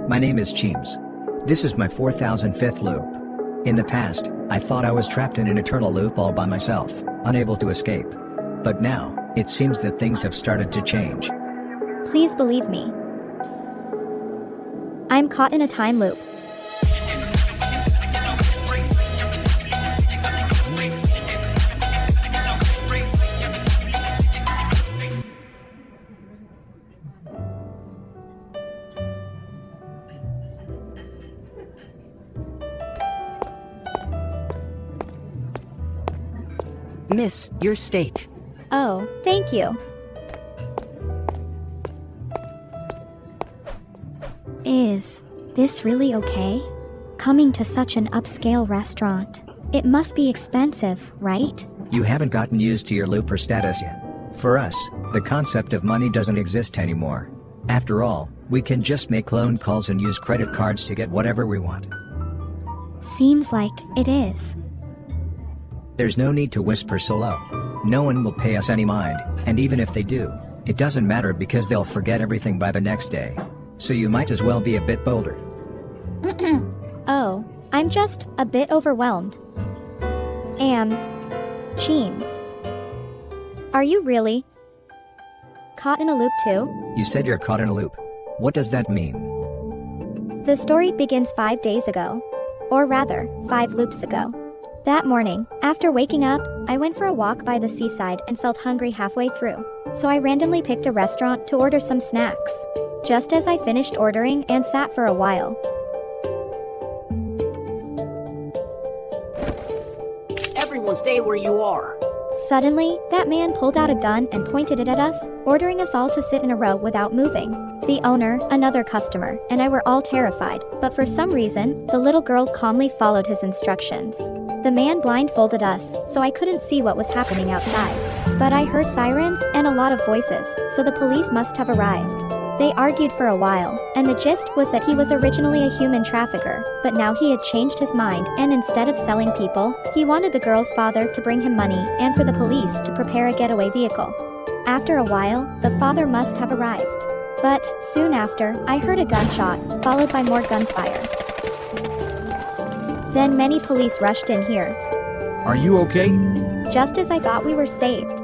My name is Cheems. This is my 4005th loop. In the past, I thought I was trapped in an eternal loop all by myself, unable to escape. But now, it seems that things have started to change. Please believe me. I'm caught in a time loop. Miss, your steak. Oh, thank you. Is this really okay? Coming to such an upscale restaurant. It must be expensive, right? You haven't gotten used to your looper status yet. For us, the concept of money doesn't exist anymore. After all, we can just make loan calls and use credit cards to get whatever we want. Seems like it is. There's no need to whisper so low. No one will pay us any mind, and even if they do, it doesn't matter because they'll forget everything by the next day. So you might as well be a bit bolder. Oh, I'm just a bit overwhelmed. Cheems. Are you really caught in a loop too? You said you're caught in a loop. What does that mean? The story begins 5 days ago. Or rather, 5 loops ago. That morning, after waking up, I went for a walk by the seaside and felt hungry halfway through. So I randomly picked a restaurant to order some snacks. Just as I finished ordering and sat for a while. Everyone stay where you are. Suddenly, that man pulled out a gun and pointed it at us, ordering us all to sit in a row without moving. The owner, another customer, and I were all terrified, but for some reason, the little girl calmly followed his instructions. The man blindfolded us, so I couldn't see what was happening outside. But I heard sirens and a lot of voices, so the police must have arrived. They argued for a while, and the gist was that he was originally a human trafficker, but now he had changed his mind, and instead of selling people, he wanted the girl's father to bring him money and for the police to prepare a getaway vehicle. After a while, the father must have arrived. But, soon after, I heard a gunshot, followed by more gunfire. Then many police rushed in here. Are you okay? Just as I thought we were saved.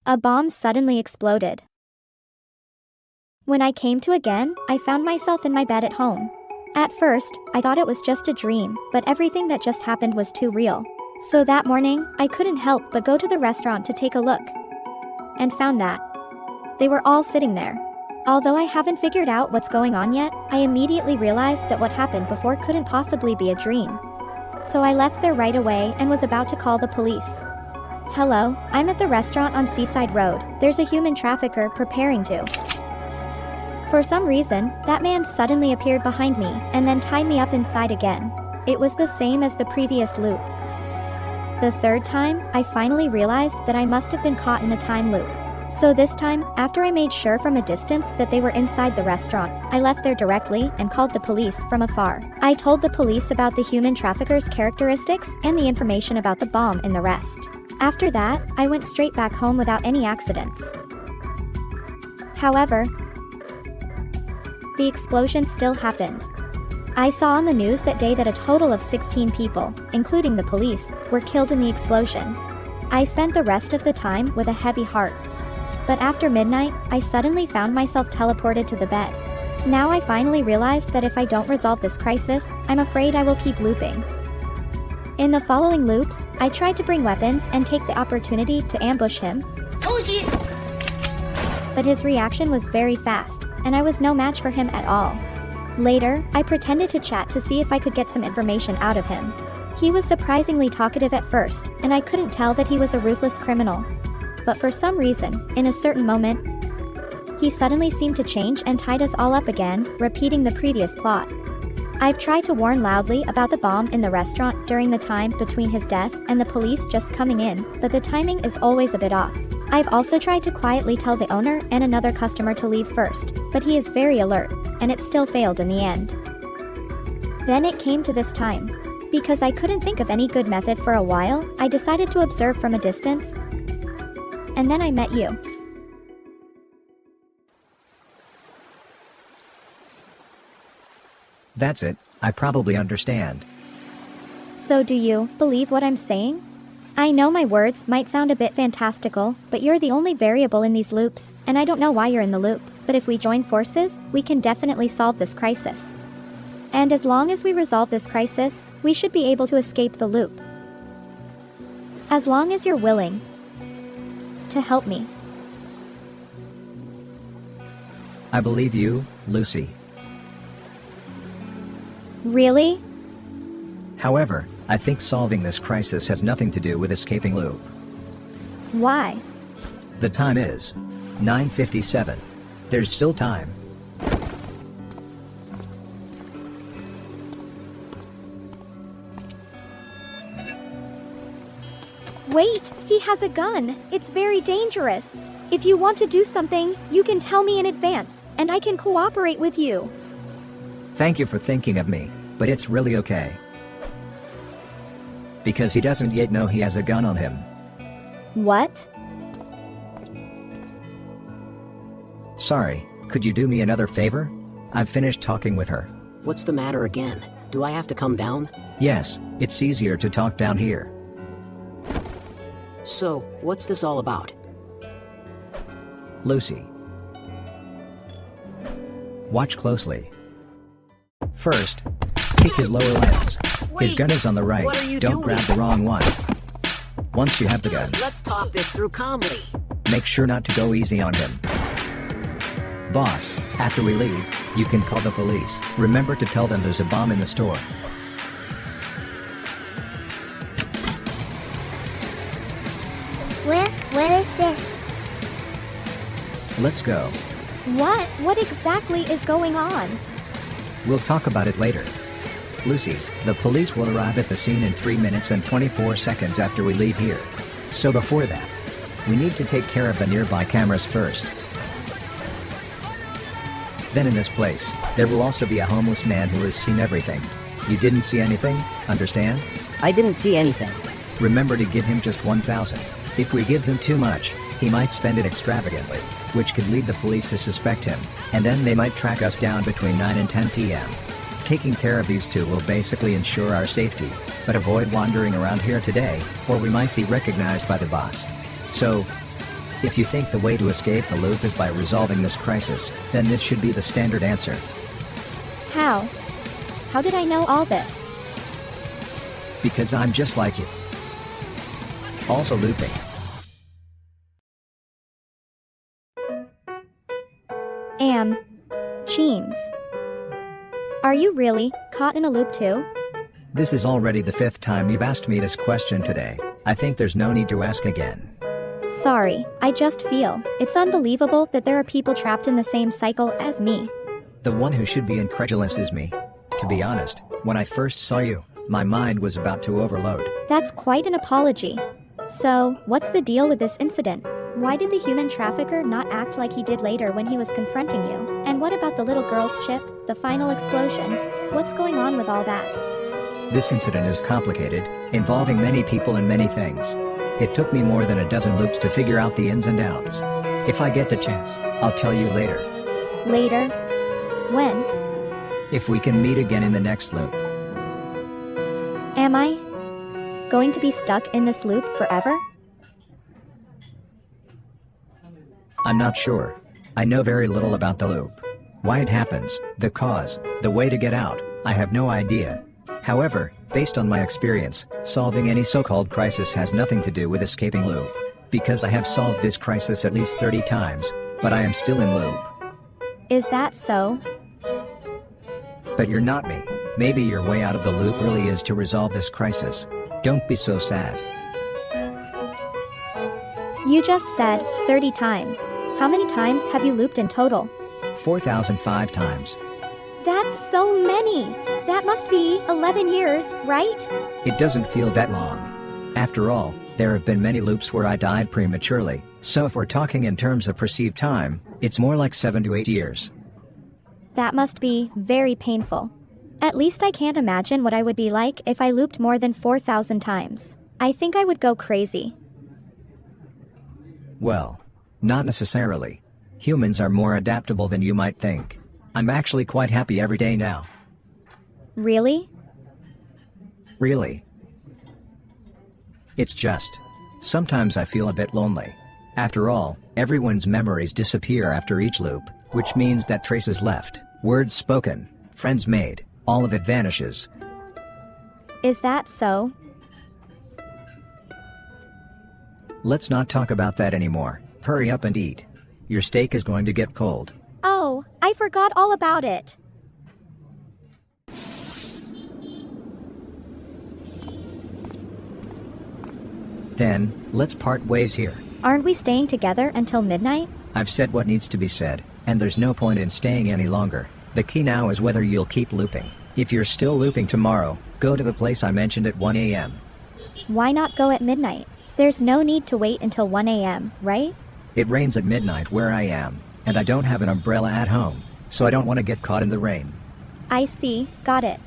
A bomb suddenly exploded. When I came to again, I found myself in my bed at home. At first, I thought it was just a dream, but everything that just happened was too real. So that morning, I couldn't help but go to the restaurant to take a look. And found that they were all sitting there. Although I haven't figured out what's going on yet, I immediately realized that what happened before couldn't possibly be a dream. So I left there right away and was about to call the police. Hello, I'm at the restaurant on Seaside Road. There's a human trafficker preparing to. For some reason, that man suddenly appeared behind me and then tied me up inside again. It was the same as the previous loop. The third time, I finally realized that I must have been caught in a time loop. So this time, after I made sure from a distance that they were inside the restaurant, I left there directly and called the police from afar. I told the police about the human trafficker's characteristics and the information about the bomb and the rest. After that, I went straight back home without any accidents. However, the explosion still happened. I saw on the news that day that a total of 16 people, including the police, were killed in the explosion. I spent the rest of the time with a heavy heart. But after midnight, I suddenly found myself teleported to the bed. Now I finally realized that if I don't resolve this crisis, I'm afraid I will keep looping. In the following loops, I tried to bring weapons and take the opportunity to ambush him. But his reaction was very fast, and I was no match for him at all. Later, I pretended to chat to see if I could get some information out of him. He was surprisingly talkative at first, and I couldn't tell that he was a ruthless criminal. But for some reason, in a certain moment, he suddenly seemed to change and tied us all up again, repeating the previous plot. I've tried to warn loudly about the bomb in the restaurant during the time between his death and the police just coming in, but the timing is always a bit off. I've also tried to quietly tell the owner and another customer to leave first, but he is very alert, and it still failed in the end. Then it came to this time. Because I couldn't think of any good method for a while, I decided to observe from a distance, and then I met you. That's it, I probably understand. So do you believe what I'm saying? I know my words might sound a bit fantastical, but you're the only variable in these loops, and I don't know why you're in the loop, but if we join forces, we can definitely solve this crisis. And as long as we resolve this crisis, we should be able to escape the loop. As long as you're willing to help me. I believe you, Lucy. Really? However, I think solving this crisis has nothing to do with escaping loop. Why? The time is 9:57. There's still time. Wait, he has a gun. It's very dangerous. If you want to do something, you can tell me in advance, and I can cooperate with you. Thank you for thinking of me, but it's really okay. Because he doesn't yet know he has a gun on him. What? Sorry, could you do me another favor? I've finished talking with her. What's the matter again? Do I have to come down? Yes, it's easier to talk down here. So, what's this all about? Lucy. Watch closely. First, kick his lower limbs. His Wait, gun is on the right. what are you Don't doing? grab the wrong one. Once you have the gun, Let's talk this through calmly. make sure not to go easy on him. Boss, after we leave, you can call the police. Remember to tell them there's a bomb in the store. Where is this? Let's go. What? What exactly is going on? We'll talk about it later. Lucy, the police will arrive at the scene in 3 minutes and 24 seconds after we leave here. So before that, we need to take care of the nearby cameras first. Then in this place, there will also be a homeless man who has seen everything. You didn't see anything, understand? I didn't see anything. Remember to give him just 1,000. If we give him too much, he might spend it extravagantly, which could lead the police to suspect him, and then they might track us down between 9 and 10 p.m. Taking care of these two will basically ensure our safety, but avoid wandering around here today, or we might be recognized by the boss. So, if you think the way to escape the loop is by resolving this crisis, then this should be the standard answer. How? How did I know all this? Because I'm just like you. Also looping. Cheems. Are you really caught in a loop too? This is already the 5th time you've asked me this question today. I think there's no need to ask again. Sorry, I just feel it's unbelievable that there are people trapped in the same cycle as me. The one who should be incredulous is me. To be honest, when I first saw you, my mind was about to overload. That's quite an apology. So, what's the deal with this incident? Why did the human trafficker not act like he did later when he was confronting you? And what about the little girl's chip, the final explosion? What's going on with all that? This incident is complicated, involving many people and many things. It took me more than a dozen loops to figure out the ins and outs. If I get the chance, I'll tell you later. Later? When? If we can meet again in the next loop. Am I going to be stuck in this loop forever? I'm not sure. I know very little about the loop. Why it happens, the cause, the way to get out, I have no idea. However, based on my experience, solving any so-called crisis has nothing to do with escaping loop. Because I have solved this crisis at least 30 times, but I am still in loop. Is that so? But you're not me. Maybe your way out of the loop really is to resolve this crisis. Don't be so sad. You just said 30 times. How many times have you looped in total? 4,005 times. That's so many! That must be 11 years, right? It doesn't feel that long. After all, there have been many loops where I died prematurely, so if we're talking in terms of perceived time, it's more like 7 to 8 years. That must be very painful. At least I can't imagine what I would be like if I looped more than 4,000 times. I think I would go crazy. Well, not necessarily. Humans are more adaptable than you might think. I'm actually quite happy every day now. Really? Really? It's just. Sometimes I feel a bit lonely. After all, everyone's memories disappear after each loop, which means that traces left, words spoken, friends made, all of it vanishes. Is that so? Let's not talk about that anymore. Hurry up and eat. Your steak is going to get cold. Oh, I forgot all about it. Then, let's part ways here. Aren't we staying together until midnight? I've said what needs to be said, and there's no point in staying any longer. The key now is whether you'll keep looping. If you're still looping tomorrow, go to the place I mentioned at 1 a.m. Why not go at midnight? There's no need to wait until 1 a.m., right? It rains at midnight where I am, and I don't have an umbrella at home, so I don't want to get caught in the rain. I see, got it.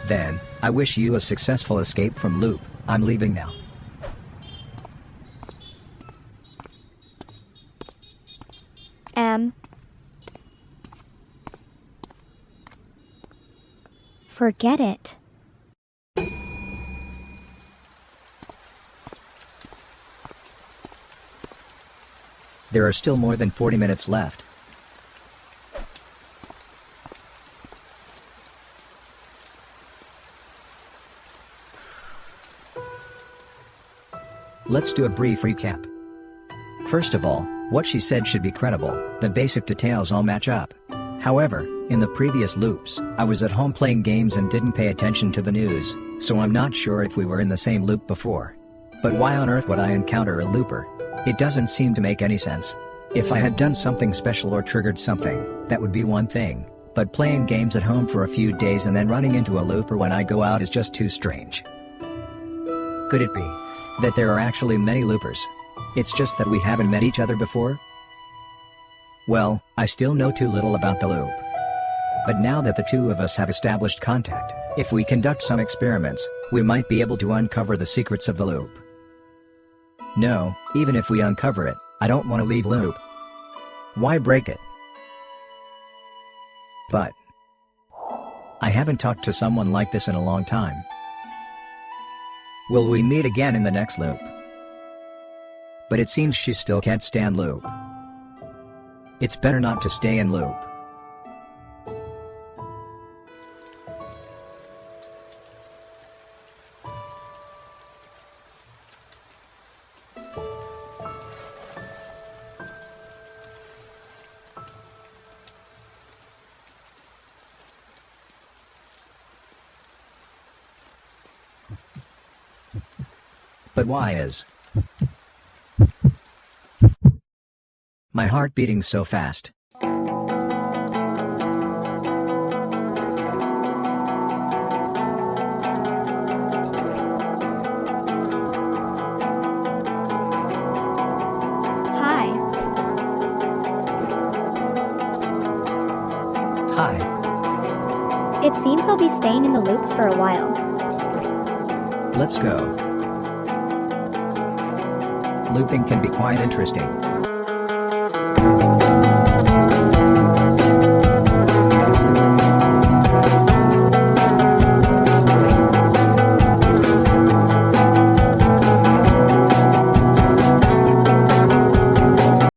Then, I wish you a successful escape from loop. I'm leaving now. Forget it. There are still more than 40 minutes left. Let's do a brief recap. First of all, what she said should be credible, the basic details all match up. However, in the previous loops, I was at home playing games and didn't pay attention to the news, so I'm not sure if we were in the same loop before. But why on earth would I encounter a looper? It doesn't seem to make any sense. If I had done something special or triggered something, that would be one thing, but playing games at home for a few days and then running into a looper when I go out is just too strange. Could it be that there are actually many loopers? It's just that we haven't met each other before? Well, I still know too little about the loop. But now that the two of us have established contact, if we conduct some experiments, we might be able to uncover the secrets of the loop. No, even if we uncover it, I don't want to leave loop. Why break it? But I haven't talked to someone like this in a long time. Will we meet again in the next loop? But it seems she still can't stand loop. It's better not to stay in loop. But why is my heart beating so fast? Hi. Hi, It seems I'll be staying in the loop for a while. let's go. Looping can be quite interesting.